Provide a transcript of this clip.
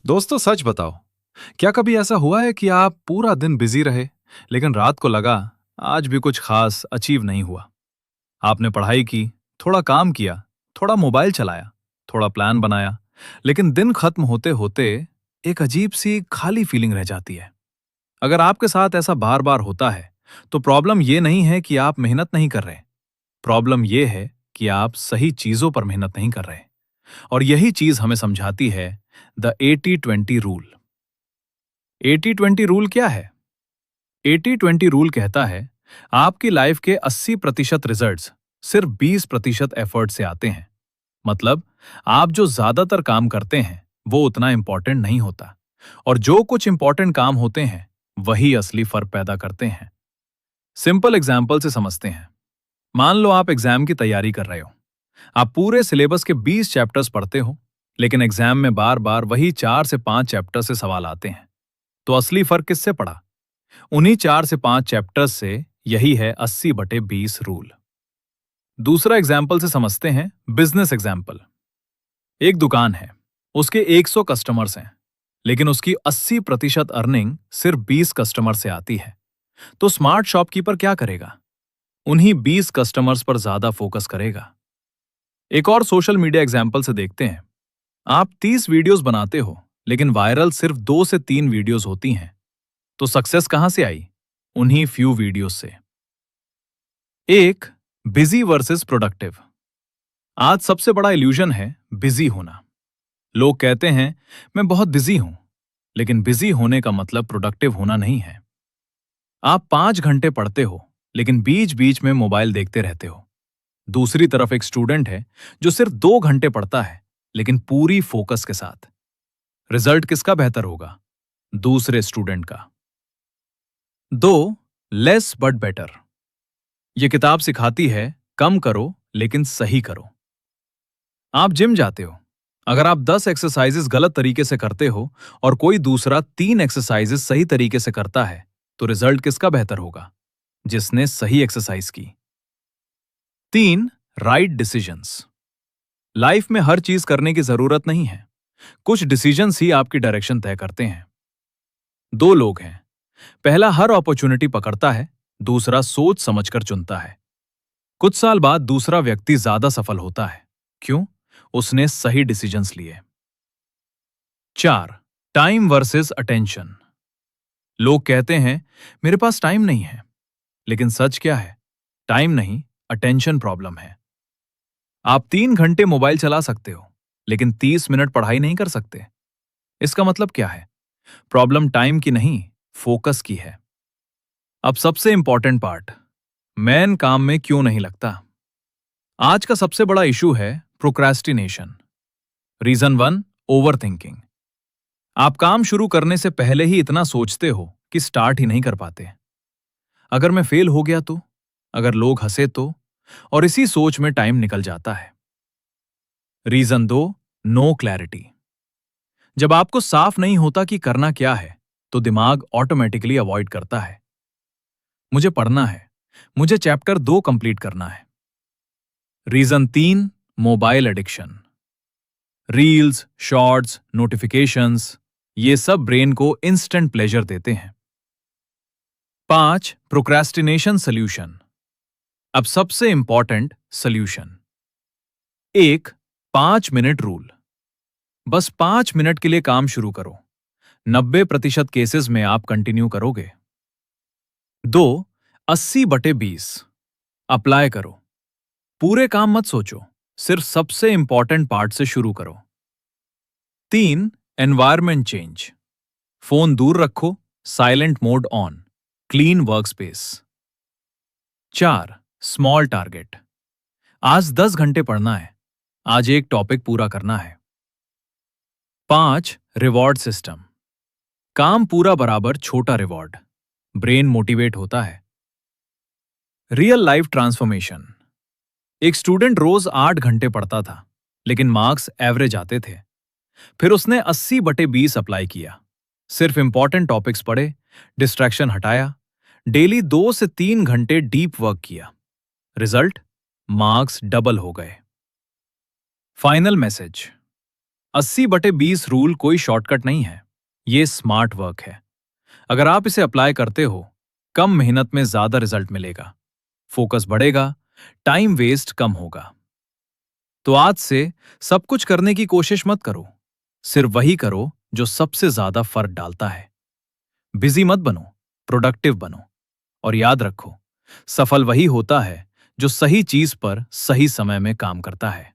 दोस्तों सच बताओ, क्या कभी ऐसा हुआ है कि आप पूरा दिन बिजी रहे, लेकिन रात को लगा आज भी कुछ खास अचीव नहीं हुआ? आपने पढ़ाई की, थोड़ा काम किया, थोड़ा मोबाइल चलाया, थोड़ा प्लान बनाया, लेकिन दिन खत्म होते होते एक अजीब सी खाली फीलिंग रह जाती है। अगर आपके साथ ऐसा बार बार होता है, तो प्रॉब्लम ये नहीं है कि आप मेहनत नहीं कर रहे। प्रॉब्लम ये है कि आप सही चीजों पर मेहनत नहीं कर रहे। और यही चीज हमें समझाती है द 80-20 रूल। 80-20 रूल क्या है? 80-20 रूल कहता है आपकी लाइफ के 80% रिजल्ट्स सिर्फ 20% एफर्ट से आते हैं। मतलब आप जो ज्यादातर काम करते हैं वो उतना इंपॉर्टेंट नहीं होता, और जो कुछ इंपॉर्टेंट काम होते हैं वही असली फर्क पैदा करते हैं। सिंपल एग्जाम्पल से समझते हैं। मान लो आप एग्जाम की तैयारी कर रहे हो। आप पूरे सिलेबस के 20 चैप्टर्स पढ़ते हो, लेकिन एग्जाम में बार बार वही 4 से 5 चैप्टर से सवाल आते हैं। तो असली फर्क किससे पड़ा? उन्हीं 4 से 5 चैप्टर्स से। यही है 80/20 रूल। दूसरा एग्जाम्पल से समझते हैं, बिजनेस एग्जाम्पल। एक दुकान है, उसके 100 कस्टमर्स हैं, लेकिन उसकी 80% अर्निंग सिर्फ 20 कस्टमर से आती है। तो स्मार्ट शॉपकीपर क्या करेगा? उन्हीं 20 कस्टमर्स पर ज्यादा फोकस करेगा। एक और सोशल मीडिया एग्जाम्पल से देखते हैं। आप 30 वीडियोस बनाते हो, लेकिन वायरल सिर्फ 2 से 3 वीडियोस होती हैं। तो सक्सेस कहां से आई? उन्हीं फ्यू वीडियोस से। एक, बिजी वर्सेस प्रोडक्टिव। आज सबसे बड़ा इल्यूजन है बिजी होना। लोग कहते हैं मैं बहुत बिजी हूं, लेकिन बिजी होने का मतलब प्रोडक्टिव होना नहीं है। आप 5 घंटे पढ़ते हो, लेकिन बीच बीच में मोबाइल देखते रहते हो। दूसरी तरफ एक स्टूडेंट है जो सिर्फ 2 घंटे पढ़ता है, लेकिन पूरी फोकस के साथ। रिजल्ट किसका बेहतर होगा? दूसरे स्टूडेंट का। दो, लेस बट बेटर। यह किताब सिखाती है कम करो लेकिन सही करो। आप जिम जाते हो, अगर आप 10 एक्सरसाइजेस गलत तरीके से करते हो और कोई दूसरा 3 एक्सरसाइजेस सही तरीके से करता है, तो रिजल्ट किसका बेहतर होगा? जिसने सही एक्सरसाइज की। तीन, राइट डिसीजंस। लाइफ में हर चीज करने की जरूरत नहीं है, कुछ डिसीजंस ही आपकी डायरेक्शन तय करते हैं। दो लोग हैं, पहला हर अपॉर्चुनिटी पकड़ता है, दूसरा सोच समझकर चुनता है। कुछ साल बाद दूसरा व्यक्ति ज्यादा सफल होता है। क्यों? उसने सही डिसीजंस लिए। चार, टाइम वर्सेस अटेंशन। लोग कहते हैं मेरे पास टाइम नहीं है, लेकिन सच क्या है? टाइम नहीं, अटेंशन प्रॉब्लम है। आप 3 घंटे मोबाइल चला सकते हो, लेकिन 30 मिनट पढ़ाई नहीं कर सकते। इसका मतलब क्या है? प्रॉब्लम टाइम की नहीं, फोकस की है। अब सबसे इंपॉर्टेंट पार्ट, मैन काम में क्यों नहीं लगता। आज का सबसे बड़ा इशू है procrastination. Reason one, over thinking. आप काम शुरू करने से पहले ही इतना सोचते हो कि स्टार्ट ही नहीं कर पाते। अगर मैं फेल हो गया तो, अगर लोग हंसे तो, और इसी सोच में टाइम निकल जाता है। रीजन दो, नो क्लैरिटी। जब आपको साफ नहीं होता कि करना क्या है, तो दिमाग ऑटोमेटिकली अवॉइड करता है। मुझे पढ़ना है, मुझे चैप्टर 2 कंप्लीट करना है। रीजन तीन, mobile addiction. Reels, shorts, notifications, ये सब ब्रेन को इंस्टेंट प्लेजर देते हैं। पांच, प्रोक्रेस्टिनेशन सॉल्यूशन। अब सबसे इंपॉर्टेंट सॉल्यूशन। एक, 5 मिनट रूल। बस 5 मिनट के लिए काम शुरू करो। 90% केसेस में आप कंटिन्यू करोगे। दो, 80/20। अप्लाई करो। पूरे काम मत सोचो, सिर्फ सबसे इंपॉर्टेंट पार्ट से शुरू करो। तीन, एनवायरमेंट चेंज। फोन दूर रखो, silent mode on, clean workspace. चार, स्मॉल टारगेट। आज 10 घंटे पढ़ना है, आज एक टॉपिक पूरा करना है। पांच, रिवॉर्ड सिस्टम। काम पूरा बराबर छोटा रिवॉर्ड, ब्रेन मोटिवेट होता है। Real life transformation. एक स्टूडेंट रोज 8 घंटे पढ़ता था, लेकिन मार्क्स एवरेज आते थे। फिर उसने 80/20 अप्लाई किया। सिर्फ इंपॉर्टेंट टॉपिक्स पढ़े, डिस्ट्रैक्शन हटाया, डेली 2 से 3 घंटे डीप वर्क किया। रिजल्ट, मार्क्स डबल हो गए। फाइनल मैसेज, 80/20 रूल कोई शॉर्टकट नहीं है। ये स्मार्ट वर्क है। अगर आप इसे अप्लाई करते हो, कम मेहनत में ज्यादा रिजल्ट मिलेगा, फोकस बढ़ेगा, टाइम वेस्ट कम होगा। तो आज से सब कुछ करने की कोशिश मत करो, सिर्फ वही करो जो सबसे ज्यादा फर्क डालता है। बिजी मत बनो, प्रोडक्टिव बनो। और याद रखो, सफल वही होता है जो सही चीज पर सही समय में काम करता है।